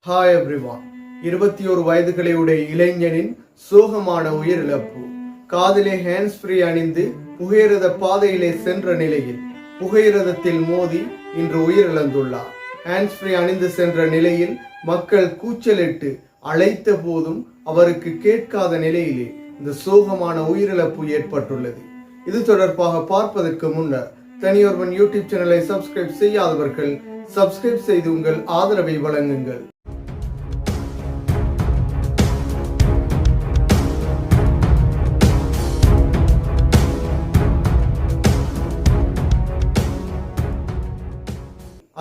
Hi everyone. 21 வயதுகளையுடைய இளைஞனின் சோகமான உயிரிழப்பு. காதிலே ஹேண்ட்ஸ் ஃப்ரீ அணிந்து புகையிரத பாதையிலே சென்ற நிலையில் புகையிரதத்தில் மோதி இன்று உயிரிழந்துள்ளார். ஹேண்ட்ஸ் ஃப்ரீ அணிந்து சென்ற நிலையில் மக்கள் கூச்சலிட்டு அழைத்த போதும் அவருக்கு கேட்காத நிலையிலே இந்த சோகமான உயிரிழப்பு ஏற்பட்டுள்ளது. இது தொடர்பாக பார்ப்பதற்கு முன்னர் தனியொருவன் யூடியூப் சேனலை சப்ஸ்கிரைப் செய்யாதவர்கள் சப்ஸ்கிரைப் செய்து உங்கள் ஆதரவை வழங்குங்கள்.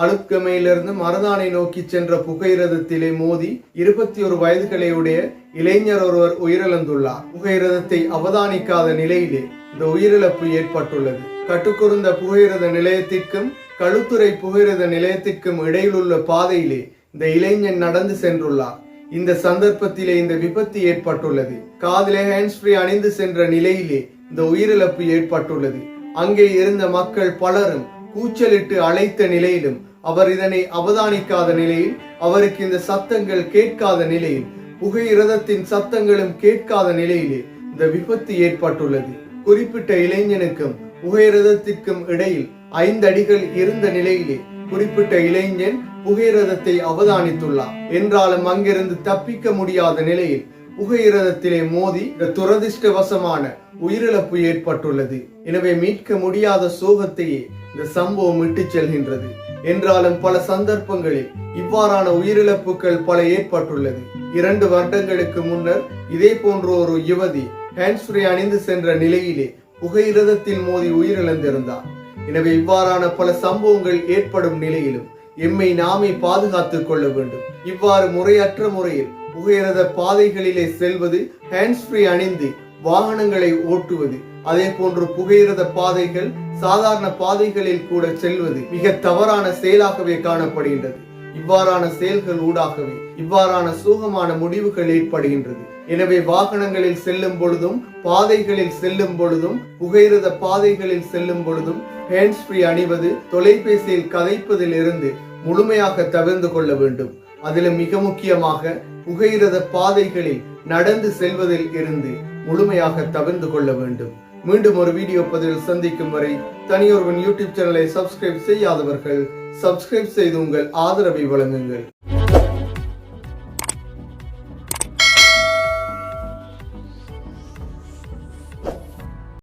அலுத்கமையிலிருந்து மருதானை நோக்கி சென்ற புகையிரதத்திலே மோதி 21 வயதுகளையுடைய இளைஞர் ஒருவர் உயிரிழந்துள்ளார். புகையிரதத்தை அவதானிக்காத நிலையிலே இந்த உயிரிழப்பு ஏற்பட்டுள்ளது. கட்டுக்குருந்த புகையிரத நிலையத்திற்கும் களுத்துறை புகையிரத நிலையத்திற்கும் இடையில் உள்ள பாதையிலே இந்த இளைஞன் நடந்து சென்றுள்ளார். இந்த சந்தர்ப்பத்திலே இந்த விபத்து ஏற்பட்டுள்ளது. காதிலே ஹேண்ட்ஸ் ஃப்ரீ அணிந்து சென்ற நிலையிலே இந்த உயிரிழப்பு ஏற்பட்டுள்ளது. அங்கே இருந்த மக்கள் பலரும் கூச்சலிட்டு அழைத்த நிலையிலும் அவர் இதனை அவதானிக்காத நிலையில், அவருக்கு இந்த சத்தங்கள் கேட்காத நிலையில், புகையிரதத்தின் சத்தங்களும் கேட்காத நிலையிலே இந்த விபத்து ஏற்பட்டுள்ளது. குறிப்பிட்ட இளைஞனுக்கும் புகையிரதத்திற்கும் இடையில் 5 அடிகள் இருந்த நிலையிலே குறிப்பிட்ட இளைஞன் புகையிரதத்தை அவதானித்துள்ளார். என்றாலும் அங்கிருந்து தப்பிக்க முடியாத நிலையில் புகையிரதத்திலே மோதி துரதிர்ஷ்டவசமான உயிரிழப்பு ஏற்பட்டுள்ளது. எனவே மீட்க முடியாத சோகத்தையே இந்த சம்பவம் இட்டு செல்கின்றது. என்றாலும் பல சந்தர்ப்பங்களில் இவ்வாறான உயிரிழப்புகள் பல ஏற்பட்டுள்ளது. 2 வருடங்களுக்கு முன்னர் இதே போன்ற ஒரு யுவதி ஹேண்ட்ஸ் ஃப்ரீ அணிந்து சென்ற நிலையிலே புகையிரதத்தில் மோதி உயிரிழந்திருந்தார். எனவே இவ்வாறான பல சம்பவங்கள் ஏற்படும் நிலையிலும் எம்மை நாமே பாதுகாத்துக் கொள்ள வேண்டும். இவ்வாறு முறையற்ற முறையில் புகையிரத பாதைகளிலே செல்வது, ஹேண்ட்ஸ் ஃப்ரீ அணிந்து வாகனங்களை ஓட்டுவது, அதே போன்று புகையிரத பாதைகள் சாதாரண பாதைகளில் கூட செல்வது மிக தவறான செயலாகவே காணப்படுகின்றது. இவ்வாறான செயல்கள் ஊடாகவே இவ்வாறான சோகமான முடிவுகள் ஏற்படுகின்றது. எனவே வாகனங்களில் செல்லும் பொழுதும், பாதைகளில் செல்லும் பொழுதும், புகையிரத பாதைகளில் செல்லும் பொழுதும் ஹேண்ட்ஸ் ஃப்ரீ அணிவது, தொலைபேசியில் கதைப்பதில் இருந்து முழுமையாக தவிர்த்து கொள்ள வேண்டும். அதிலும் மிக முக்கியமாக புகையிரத பாதைகளில் நடந்து செல்வதில் இருந்து முழுமையாக தவிர்த்து கொள்ள வேண்டும். மீண்டும் ஒரு வீடியோ பதிவில் சந்திக்கும் வரை தனியொருவன் யூடியூப் சேனலை சப்ஸ்கிரைப் செய்யாதவர்கள் சப்ஸ்கிரைப் செய்து உங்கள் ஆதரவை வழங்குங்கள்.